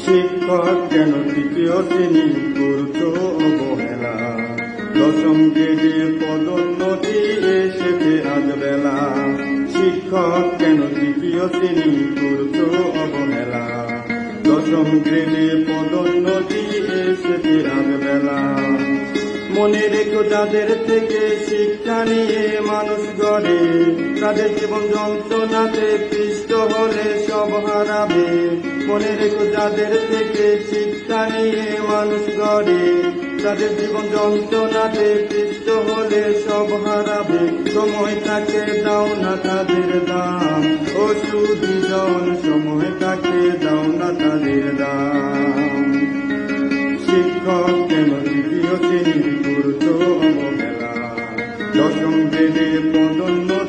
শিক্ষক কেন তৃতীয় শ্রেণী করছো অবহেলা, দশম গ্রেডে পদোন্নতি এসেছে আজ বেলা। শিক্ষক কেন তৃতীয় শ্রেণী করছো অবহেলা, দশম গ্রেডে পদোন্নতি এসেছে আজ বেলা। মনে রেখো যাদের থেকে শিক্ষা নিয়ে মানুষ গড়ে, তাদের জীবন যন্ত্রণাতে পিষ্ট হলে সব হারাবে। মনে রেখো যাদের থেকে শিক্ষা নিয়ে মানুষ গড়ে, তাদের জীবন যন্ত্রণাতে পিষ্ট হলে সব হারাবে। সময়টাকে দাও না তাদের দাম, ও সুদীজন সময়টাকে দাও না তাদের দাম। শিক্ষক কেন তৃতীয় শ্রেণী করছো অবহেলা, দশম গ্রেডে পদোন্নতি